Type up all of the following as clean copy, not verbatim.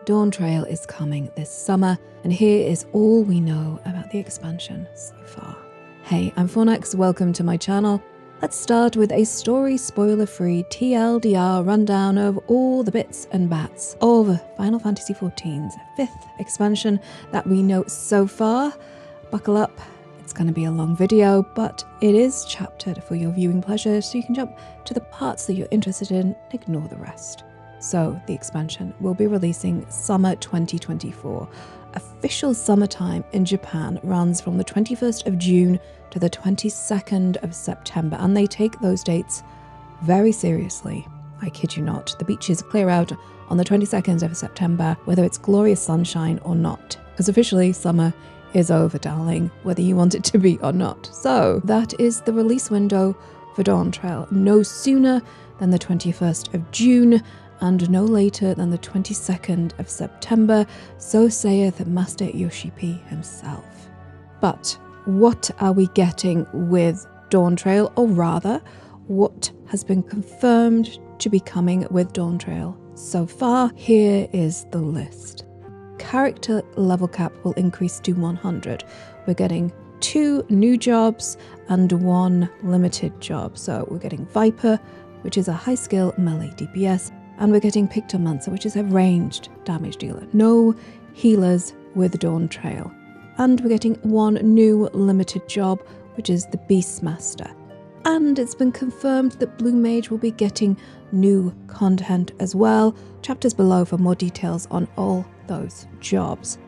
Dawntrail is coming this summer, and here is all we know about the expansion so far. Hey, I'm Fornax, welcome to my channel. Let's start with a story spoiler-free TLDR rundown of all the bits and bats of Final Fantasy XIV's 5th expansion that we know so far. Buckle up, it's going to be a long video, but it is chaptered for your viewing pleasure, so you can jump to the parts that you're interested in and ignore the rest. So, the expansion will be releasing summer 2024. Official summertime in Japan runs from the 21st of June to the 22nd of September, and they take those dates very seriously. I kid you not. The beaches clear out on the 22nd of September, whether it's glorious sunshine or not. Because officially, summer is over, darling, whether you want it to be or not. So, that is the release window for Dawntrail. No sooner than the 21st of June, and no later than the 22nd of September, so saith Master Yoshi P himself. But what are we getting with Dawntrail, or rather, what has been confirmed to be coming with Dawntrail so far? Here is the list. Character level cap will increase to 100. We're getting 2 new jobs and 1 limited job. So we're getting Viper, which is a high skill melee DPS, and we're getting Pictomancer, which is a ranged damage dealer. No healers with Dawntrail. And we're getting 1 new limited job, which is the Beastmaster. And it's been confirmed that Blue Mage will be getting new content as well. Chapters below for more details on all those jobs.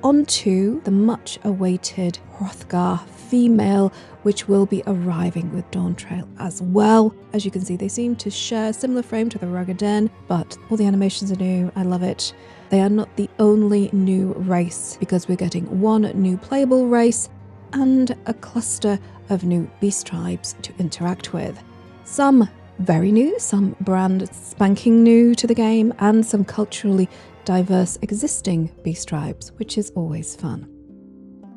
On to the much awaited Hrothgar Female, which will be arriving with Dawntrail as well. As you can see, they seem to share a similar frame to the Rugged Den, but all the animations are new. I love it. They are not the only new race, because we're getting 1 new playable race and a cluster of new beast tribes to interact with. Some very new, some brand spanking new to the game, and some culturally diverse existing beast tribes, which is always fun.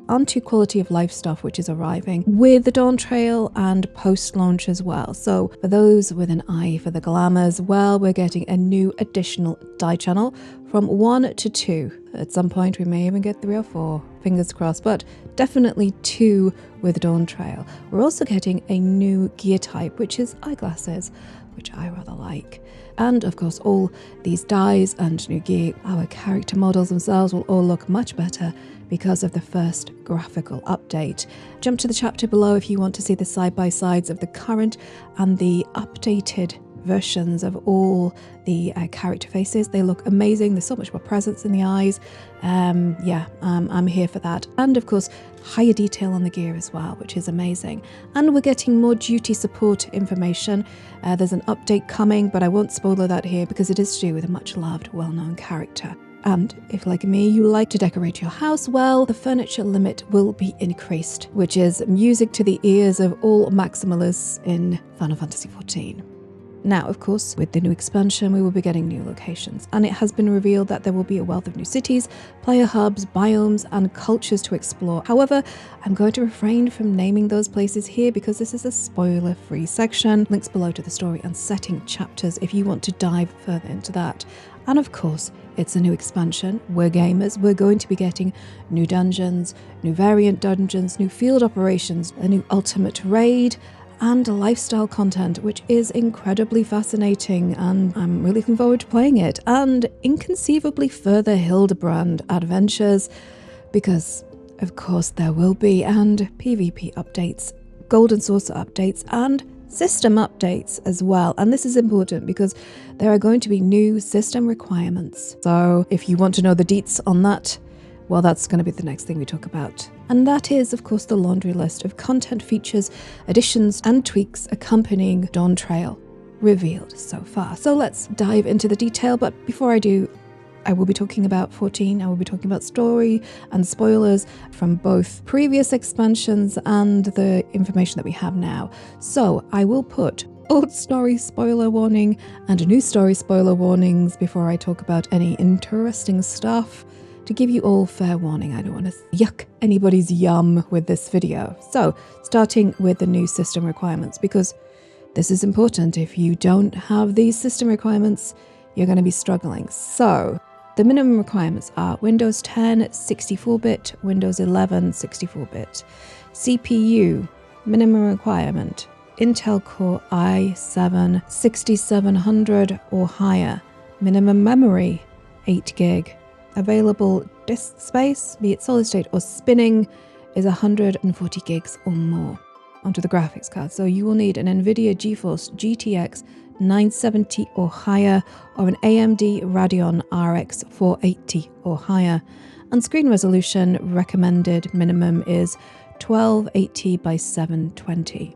On to quality of life stuff, which is arriving with the Dawntrail and post-launch as well. So for those with an eye for the glamours, well, we're getting a new additional die channel from 1 to 2. At some point we may even get 3 or 4, fingers crossed, but definitely 2 with Dawntrail. We're also getting a new gear type, which is eyeglasses, which I rather like. And of course, all these dies and new gear, our character models themselves will all look much better because of the first graphical update. Jump to the chapter below if you want to see the side-by-sides of the current and the updated versions of all the character faces. They look amazing. There's so much more presence in the eyes. I'm here for that. And of course, higher detail on the gear as well, which is amazing. And we're getting more duty support information. There's an update coming, but I won't spoiler that here because it is to do with a much loved, well-known character. And if, like me, you like to decorate your house, well, the furniture limit will be increased, which is music to the ears of all maximalists in Final Fantasy XIV. Now, of course, with the new expansion, we will be getting new locations, and it has been revealed that there will be a wealth of new cities, player hubs, biomes, and cultures to explore. However, I'm going to refrain from naming those places here because this is a spoiler-free section. Links below to the story and setting chapters if you want to dive further into that. And of course, it's a new expansion. We're gamers. We're going to be getting new dungeons, new variant dungeons, new field operations, a new ultimate raid, and lifestyle content, which is incredibly fascinating, and I'm really looking forward to playing it. And inconceivably further Hildibrand adventures, because of course there will be, and PvP updates, Golden Saucer updates, and system updates as well. And this is important because there are going to be new system requirements. So if you want to know the deets on that, well, that's going to be the next thing we talk about. And that is, of course, the laundry list of content features, additions, and tweaks accompanying Dawntrail revealed so far. So let's dive into the detail. But before I do, I will be talking about 14. I will be talking about story and spoilers from both previous expansions and the information that we have now. So I will put old story spoiler warning and new story spoiler warnings before I talk about any interesting stuff, to give you all fair warning. I don't want to yuck anybody's yum with this video. So starting with the new system requirements, because this is important. If you don't have these system requirements, you're going to be struggling. So The minimum requirements are Windows 10 64-bit, Windows 11 64-bit. CPU, minimum requirement, Intel Core i7 6700 or higher. Minimum memory, 8 gig. Available disk space, be it solid state or spinning, is 140 gigs or more. Onto the graphics card. So you will need an NVIDIA GeForce GTX 970 or higher, or an AMD Radeon RX 480 or higher. And screen resolution recommended minimum is 1280 by 720.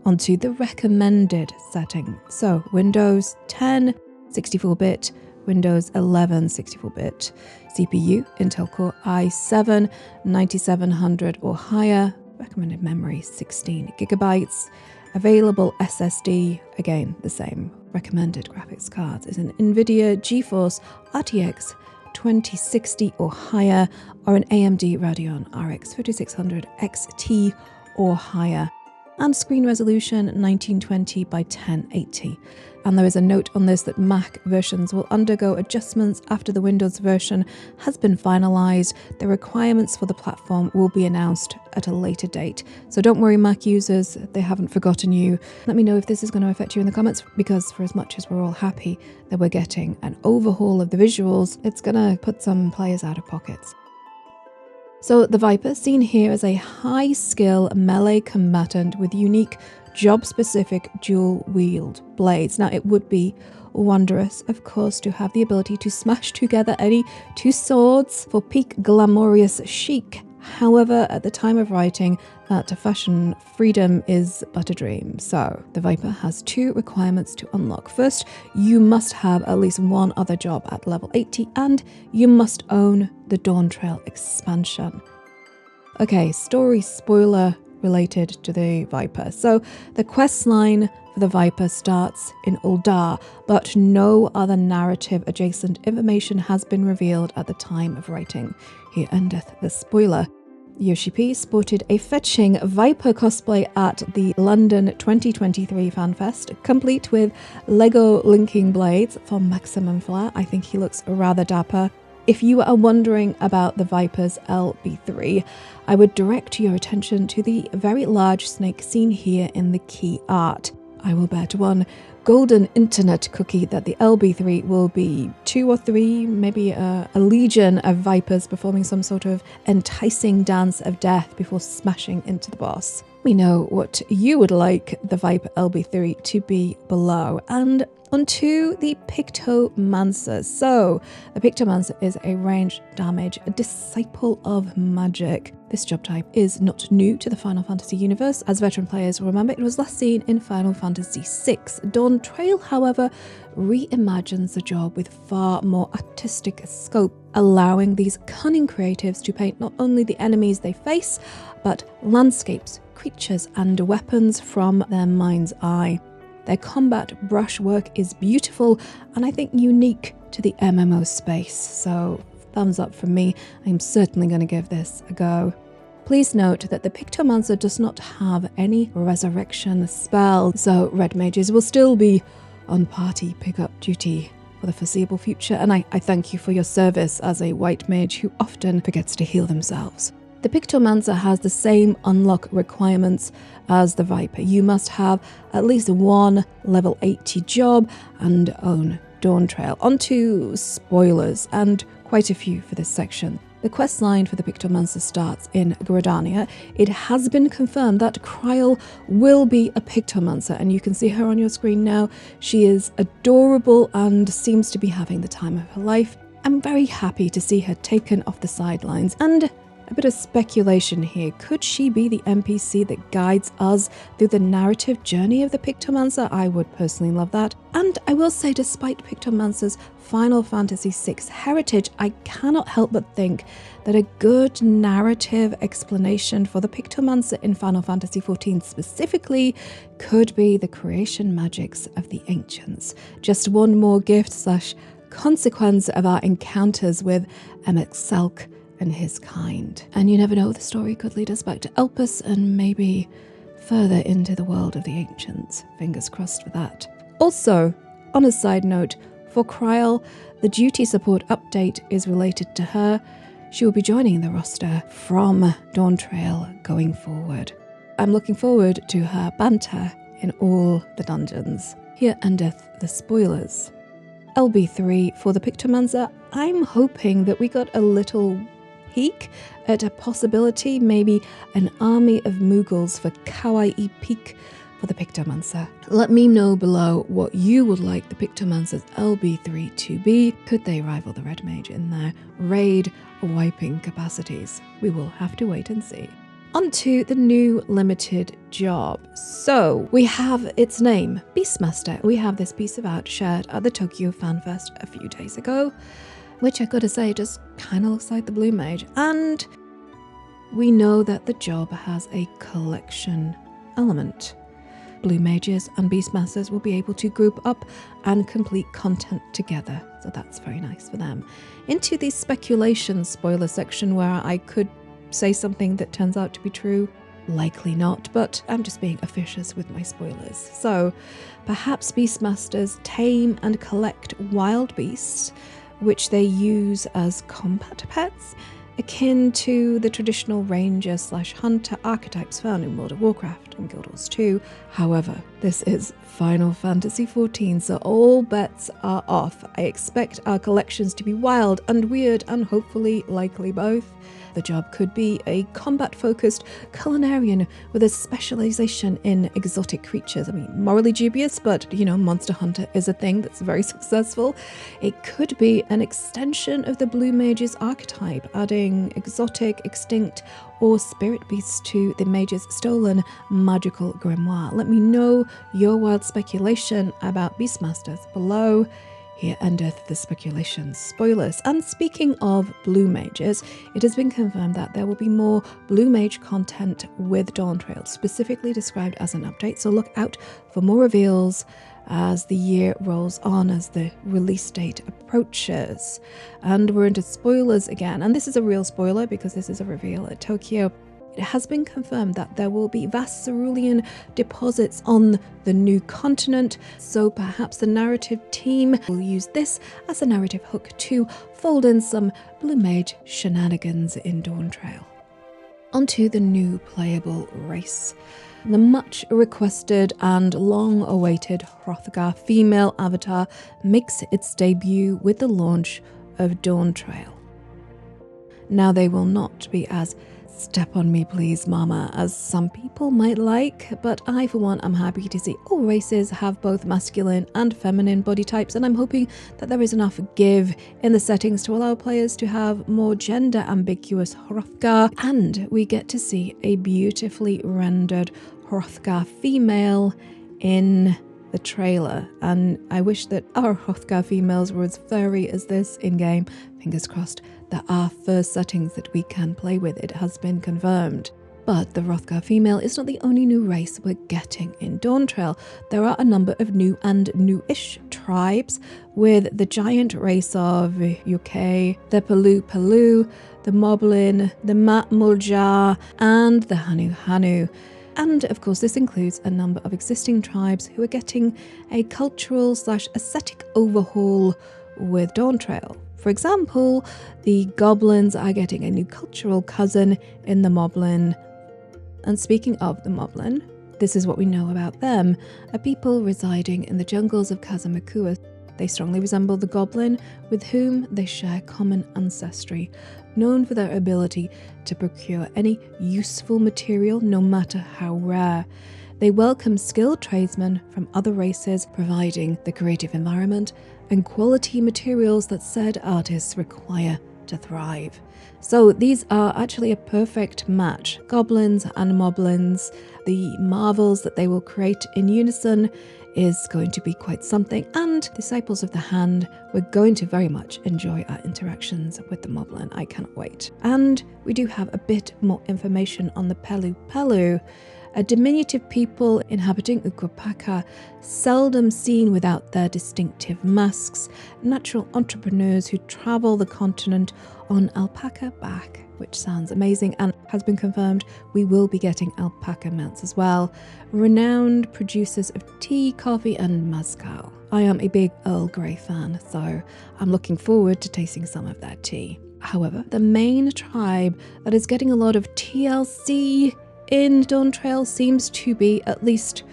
Onto the recommended setting. So Windows 10 64-bit, Windows 11 64-bit. CPU, Intel Core i7 9700 or higher. Recommended memory 16 gigabytes. Available SSD, again the same. Recommended graphics cards is an NVIDIA GeForce RTX 2060 or higher, or an AMD Radeon RX 5600 XT or higher. And screen resolution 1920 by 1080. And there is a note on this that Mac versions will undergo adjustments after the Windows version has been finalized. The requirements for the platform will be announced at a later date. So don't worry, Mac users, they haven't forgotten you. Let me know if this is going to affect you in the comments, because for as much as we're all happy that we're getting an overhaul of the visuals, it's going to put some players out of pockets. So the Viper, seen here as a high-skill melee combatant with unique job-specific dual-wield blades. Now, it would be wondrous, of course, to have the ability to smash together any two swords for peak glamorous chic. However, at the time of writing, that fashion freedom is but a dream. So the Viper has 2 requirements to unlock. First, you must have at least one other job at level 80, and you must own the Dawntrail expansion. Okay, story spoiler related to the Viper. So the quest line for the Viper starts in Uldar, but no other narrative adjacent information has been revealed at the time of writing. Here endeth the spoiler. Yoshi P sported a fetching Viper cosplay at the London 2023 FanFest, complete with Lego linking blades for maximum flair. I think he looks rather dapper. If you are wondering about the Viper's LB3, I would direct your attention to the very large snake seen here in the key art. I will bet one golden internet cookie that the LB3 will be 2 or 3, maybe a legion of Vipers performing some sort of enticing dance of death before smashing into the boss. We know what you would like the Viper LB3 to be below. And onto the Pictomancer. So, the Pictomancer is a ranged damage, a disciple of magic. This job type is not new to the Final Fantasy universe. As veteran players will remember, it was last seen in Final Fantasy VI. Dawntrail, however, reimagines the job with far more artistic scope, allowing these cunning creatives to paint not only the enemies they face, but landscapes, creatures, and weapons from their mind's eye. Their combat brushwork is beautiful and I think unique to the MMO space, so thumbs up from me. I'm certainly going to give this a go. Please note that the Pictomancer does not have any resurrection spell, so red mages will still be on party pickup duty for the foreseeable future, and I thank you for your service as a white mage who often forgets to heal themselves. The Pictomancer has the same unlock requirements as the Viper. You must have at least one level 80 job and own Dawntrail. Onto spoilers, and quite a few for this section. The quest line for the Pictomancer starts in Gridania. It has been confirmed that Kryl will be a Pictomancer, and you can see her on your screen now. She is adorable and seems to be having the time of her life. I'm very happy to see her taken off the sidelines, and a bit of speculation here. Could she be the NPC that guides us through the narrative journey of the Pictomancer? I would personally love that. And I will say, despite Pictomancer's Final Fantasy VI heritage, I cannot help but think that a good narrative explanation for the Pictomancer in Final Fantasy XIV specifically could be the creation magics of the ancients. Just one more gift / consequence of our encounters with Emet-Selch and his kind. And you never know, the story could lead us back to Elpis and maybe further into the world of the ancients. Fingers crossed for that. Also, on a side note, For Kryl, the duty support update is related to her. She will be joining the roster from Dawntrail going forward. I'm looking forward to her banter in all the dungeons. Here endeth the spoilers. LB3 for the Pictomancer. I'm hoping that we got a little peek at a possibility, maybe an army of Mughals for Kawaii Peak for the Pictomancer. Let me know below what you would like the Pictomancer's LB3 to be. Could they rival the Red Mage in their raid wiping capacities? We will have to wait and see. On to the new limited job. So we have its name, Beastmaster. We have this piece of art shared at the Tokyo Fan Fest a few days ago, which I gotta say just kind of looks like the Blue Mage. And we know that the job has a collection element. Blue Mages and Beastmasters will be able to group up and complete content together. So that's very nice for them. Into the speculation spoiler section where I could say something that turns out to be true. Likely not, but I'm just being officious with my spoilers. So perhaps Beastmasters tame and collect wild beasts, which they use as combat pets, akin to the traditional ranger/hunter archetypes found in World of Warcraft and Guild Wars 2. However, this is Final Fantasy XIV, so all bets are off. I expect our collections to be wild and weird, and hopefully likely both. The job could be a combat-focused culinarian with a specialization in exotic creatures. I mean, morally dubious, but, you know, Monster Hunter is a thing that's very successful. It could be an extension of the Blue Mage's archetype, adding exotic, extinct, or spirit beasts to the Mage's stolen magical grimoire. Let me know your wild speculation about Beastmasters below. Here endeth the speculation spoilers. And speaking of Blue Mages, it has been confirmed that there will be more Blue Mage content with Dawntrail, specifically described as an update, so look out for more reveals as the year rolls on, as the release date approaches. And we're into spoilers again, and this is a real spoiler because this is a reveal at Tokyo. It has been confirmed that there will be vast cerulean deposits on the new continent, so perhaps the narrative team will use this as a narrative hook to fold in some Blue Mage shenanigans in Dawntrail. Onto the new playable race. The much requested and long awaited Hrothgar Female avatar makes its debut with the launch of Dawntrail. Now they will not be as step on me please mama as some people might like, but I for one am happy to see all races have both masculine and feminine body types, and I'm hoping that there is enough give in the settings to allow players to have more gender ambiguous Hrothgar, and we get to see a beautifully rendered Hrothgar Female in the trailer, and I wish that our Hrothgar females were as furry as this in-game. Fingers crossed there are first settings that we can play with, it has been confirmed. But the Hrothgar Female is not the only new race we're getting in Dawntrail. There are a number of new and new-ish tribes, with the giant race of UK, the Palu, the Moblin, the Matmuljar, and the Hanu. And of course this includes a number of existing tribes who are getting a cultural/aesthetic overhaul with Dawntrail. For example, the Goblins are getting a new cultural cousin in the Moblin. And speaking of the Moblin, this is what we know about them: a people residing in the jungles of Kazamakua. They strongly resemble the Goblin, with whom they share common ancestry, known for their ability to procure any useful material, no matter how rare. They welcome skilled tradesmen from other races, providing the creative environment and quality materials that said artists require to thrive. So these are actually a perfect match. Goblins and Moblins, the marvels that they will create in unison is going to be quite something, and Disciples of the Hand, we're going to very much enjoy our interactions with the Moblin. I cannot wait. And we do have a bit more information on the Pelu, a diminutive people inhabiting Ukopaka, seldom seen without their distinctive masks, natural entrepreneurs who travel the continent on alpaca back, which sounds amazing and has been confirmed we will be getting alpaca mounts as well. Renowned producers of tea, coffee and mezcal. I am a big Earl Grey fan, so I'm looking forward to tasting some of that tea. However, the main tribe that is getting a lot of TLC in Dawntrail seems to be, at least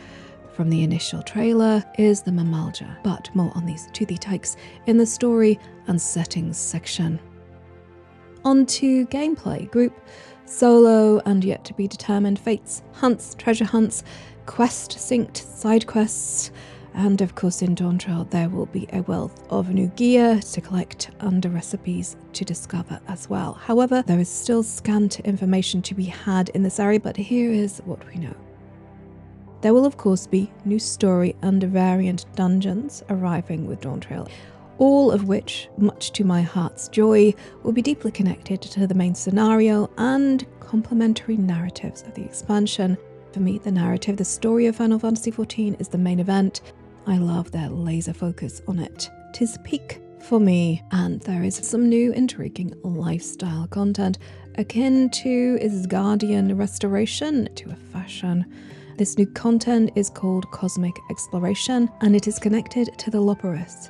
from the initial trailer, is the Mamalja, but more on these toothy tykes in the story and settings section. On to gameplay. Group, solo and yet to be determined fates, hunts, treasure hunts, quest synced side quests, and of course in Dawntrail there will be a wealth of new gear to collect and recipes to discover as well. However, there is still scant information to be had in this area, but here is what we know. There will of course be new story and variant dungeons arriving with Dawntrail, all of which, much to my heart's joy, will be deeply connected to the main scenario and complementary narratives of the expansion. For me, the narrative, the story of Final Fantasy XIV is the main event. I love their laser focus on it. 'Tis peak for me, and there is some new intriguing lifestyle content akin to Asgardian restoration to a fashion. This new content is called Cosmic Exploration, and it is connected to the Loporis.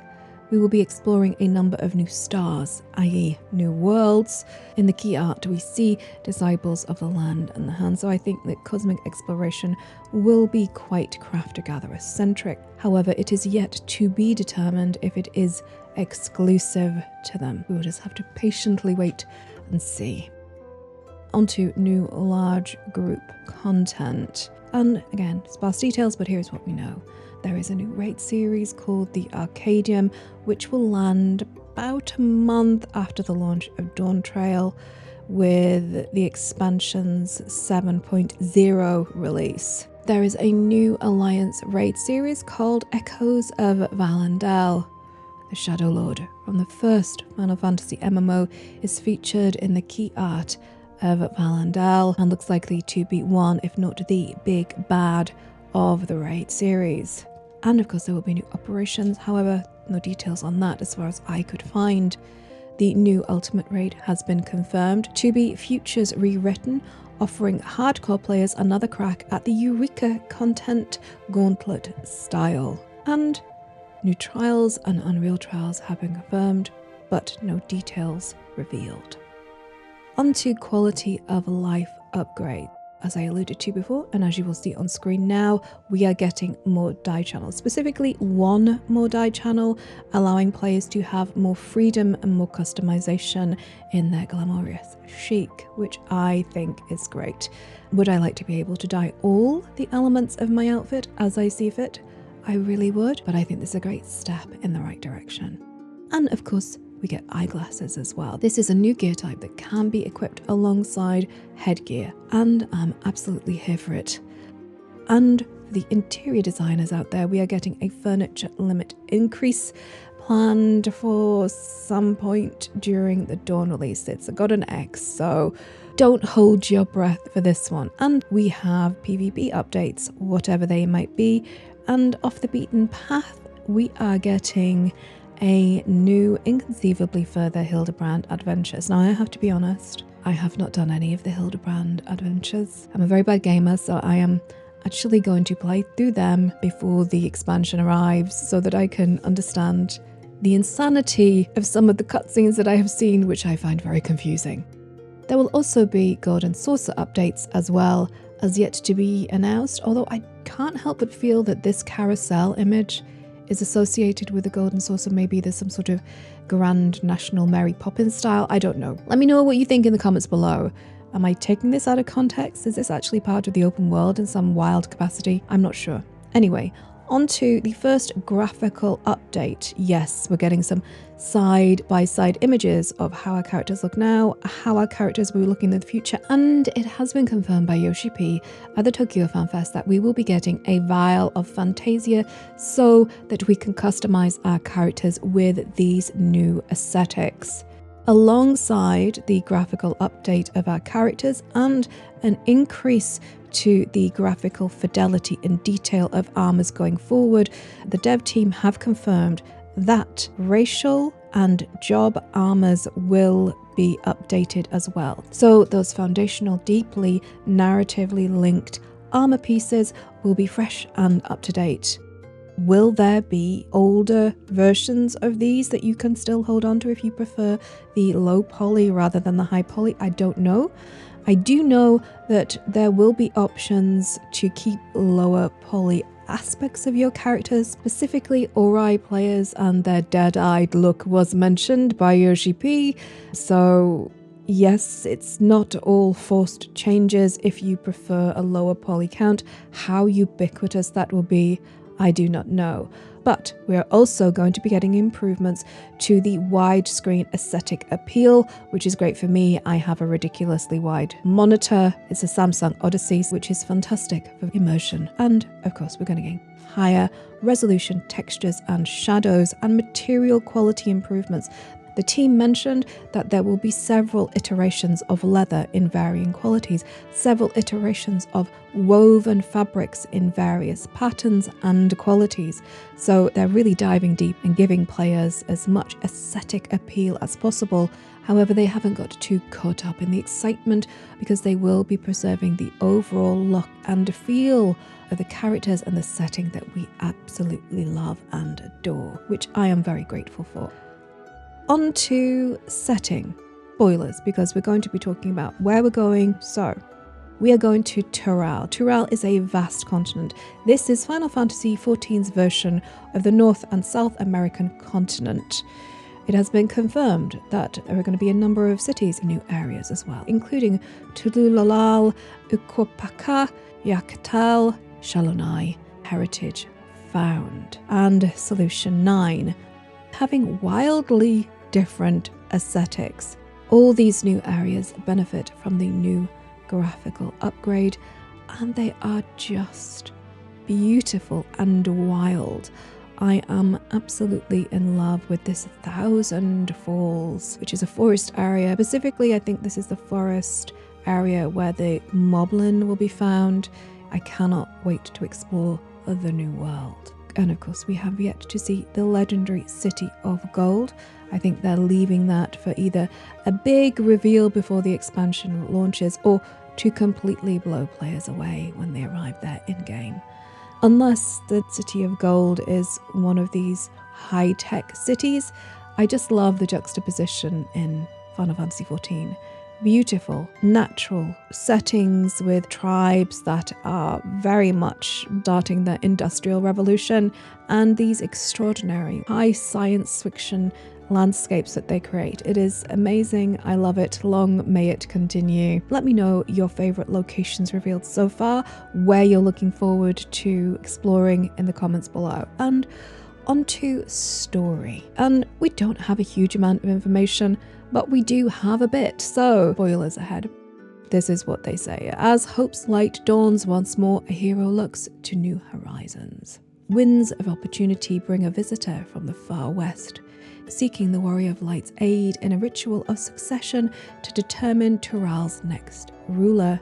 We will be exploring a number of new stars, i.e. new worlds. In the key art we see disciples of the land and the hand, so I think that Cosmic Exploration will be quite crafter-gatherer centric. However, it is yet to be determined if it is exclusive to them. We will just have to patiently wait and see. Onto new large group content. And again, sparse details, but here's what we know. There is a new raid series called the Arcadium, which will land about a month after the launch of Dawntrail, with the expansion's 7.0 release. There is a new Alliance raid series called Echoes of Valandel. The Shadow Lord from the first Final Fantasy MMO is featured in the key art of Valandel and looks likely to be one, if not the big bad of the raid series. And of course there will be new operations, however, no details on that as far as I could find. The new Ultimate Raid has been confirmed to be Futures Rewritten, offering hardcore players another crack at the Eureka content gauntlet style. And new trials and Unreal trials have been confirmed, but no details revealed. Onto quality of life upgrade. As I alluded to before, and as you will see on screen now, we are getting more die channels, specifically one more die channel, allowing players to have more freedom and more customization in their glamorous chic, which I think is great. Would I like to be able to dye all the elements of my outfit as I see fit? I really would, but I think this is a great step in the right direction. And of course, we get eyeglasses as well. This is a new gear type that can be equipped alongside headgear, and I'm absolutely here for it. And for the interior designers out there, we are getting a furniture limit increase planned for some point during the Dawn release. It's got an X, so don't hold your breath for this one. And we have PvP updates, whatever they might be, and off the beaten path, we are getting a new Inconceivably further Hildibrand adventures. Now I have to be honest, I have not done any of the Hildibrand adventures. I'm a very bad gamer, so I am actually going to play through them before the expansion arrives so that I can understand the insanity of some of the cutscenes that I have seen, which I find very confusing. There will also be Golden Saucer updates as well, as yet to be announced, although I can't help but feel that this carousel image is associated with the Golden Saucer. Maybe there's some sort of Grand National Mary Poppins style, I don't know. Let me know what you think in the comments below. Am I taking this out of context? Is this actually part of the open world in some wild capacity? I'm not sure. Anyway, on to the first graphical update. Yes, we're getting some side-by-side images of how our characters look now, how our characters will be looking in the future, and it has been confirmed by Yoshi P at the Tokyo Fan Fest that we will be getting a vial of Fantasia so that we can customize our characters with these new aesthetics. alongside the graphical update of our characters and an increase to the graphical fidelity and detail of armors going forward. The dev team have confirmed that racial and job armors will be updated as well. So those foundational, deeply narratively linked armor pieces will be fresh and up to date. Will there be older versions of these that you can still hold on to if you prefer the low poly rather than the high poly? I don't know. I do know that there will be options to keep lower poly aspects of your characters, specifically Ori players, and their dead-eyed look was mentioned by Yoshi P. So yes, it's not all forced changes if you prefer a lower poly count. How ubiquitous that will be, I do not know. But we are also going to be getting improvements to the widescreen aesthetic appeal, which is great for me. I have a ridiculously wide monitor. It's a Samsung Odyssey, which is fantastic for immersion. And of course, we're going to get higher resolution textures and shadows and material quality improvements. The team mentioned that there will be several iterations of leather in varying qualities, several iterations of woven fabrics in various patterns and qualities. So they're really diving deep and giving players as much aesthetic appeal as possible. However, they haven't got too caught up in the excitement because they will be preserving the overall look and feel of the characters and the setting that we absolutely love and adore, which I am very grateful for. On to setting. Spoilers, because we're going to be talking about where we're going. So, we are going to Tural. Tural is a vast continent. This is Final Fantasy XIV's version of the North and South American continent. It has been confirmed that there are going to be a number of cities in new areas as well, including Tululalal, Ukopaka, Yakutal, Shalonai, Heritage Found, and Solution 9. Having wildly different aesthetics. All these new areas benefit from the new graphical upgrade, and they are just beautiful and wild. I am absolutely in love with this Thousand Falls, which is a forest area. Specifically, I think this is the forest area where the Moblin will be found. I cannot wait to explore the new world. And of course, we have yet to see the legendary City of Gold. I think they're leaving that for either a big reveal before the expansion launches or to completely blow players away when they arrive there in-game. Unless the City of Gold is one of these high-tech cities. I just love the juxtaposition in Final Fantasy XIV. Beautiful, natural settings with tribes that are very much starting the Industrial Revolution, and these extraordinary high science fiction landscapes that they create. It is amazing. I love it. Long may it continue. Let me know your favorite locations revealed so far, where you're looking forward to exploring in the comments below. And onto story. And we don't have a huge amount of information, but we do have a bit, so spoilers ahead. This is what they say. As hope's light dawns once more, a hero looks to new horizons. Winds of opportunity bring a visitor from the far west, seeking the Warrior of Light's aid in a ritual of succession to determine Tural's next ruler.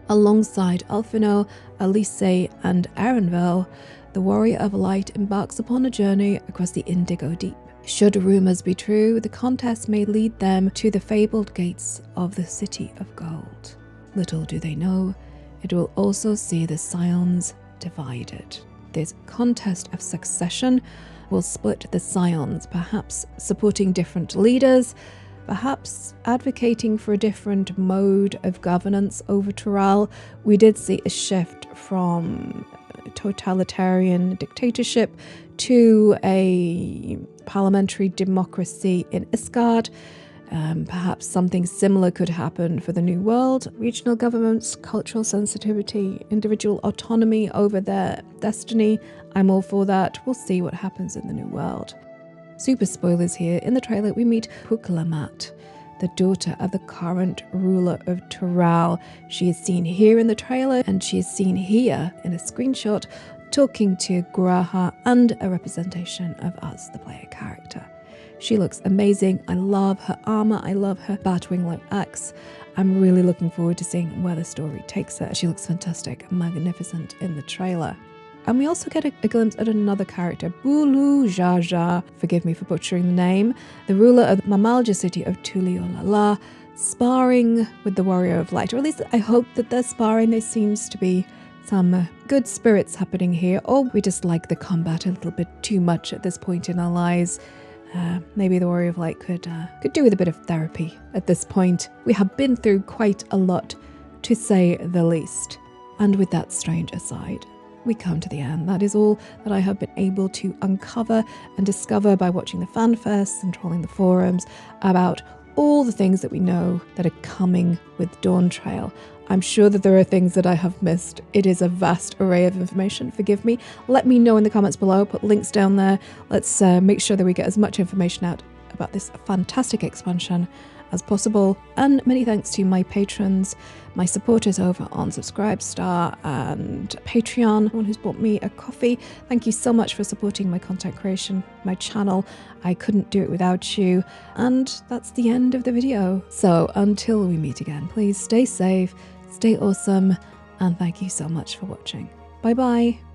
Alongside Alphino, Alice, and Arenvel, the Warrior of Light embarks upon a journey across the Indigo Deep. Should rumors be true, the contest may lead them to the fabled gates of the City of Gold. Little do they know, it will also see the Scions divided. This contest of succession will split the Scions, perhaps supporting different leaders, perhaps advocating for a different mode of governance over Tural. We did see a shift from totalitarian dictatorship to a parliamentary democracy in Iscard. Perhaps something similar could happen for the New World. Regional governments, cultural sensitivity, individual autonomy over their destiny. I'm all for that. We'll see what happens in the New World. Super spoilers here. In the trailer, we meet Huklamat, the daughter of the current ruler of Tural. She is seen here in the trailer, and she is seen here in a screenshot talking to Graha and a representation of us, the player character. She looks amazing. I love her armor. I love her batwing-like axe. I'm really looking forward to seeing where the story takes her. She looks fantastic, magnificent in the trailer. And we also get a glimpse at another character, Bulu Jaja, forgive me for butchering the name, the ruler of the Mamalja city of Tuliolala, sparring with the Warrior of Light. Or at least I hope that they're sparring. There seems to be some good spirits happening here, or we just like the combat a little bit too much at this point in our lives. Maybe the Warrior of Light could do with a bit of therapy at this point. We have been through quite a lot, to say the least. And with that strange aside, we come to the end. That is all that I have been able to uncover and discover by watching the fanfests and trolling the forums about all the things that we know that are coming with Dawntrail. I'm sure that there are things that I have missed. It is a vast array of information, forgive me. Let me know in the comments below, put links down there. Let's make sure that we get as much information out about this fantastic expansion as possible. And many thanks to my patrons, my supporters over on Subscribestar and Patreon, everyone who's bought me a coffee. Thank you so much for supporting my content creation, my channel. I couldn't do it without you. And that's the end of the video. So until we meet again, please stay safe, stay awesome, and thank you so much for watching. Bye bye.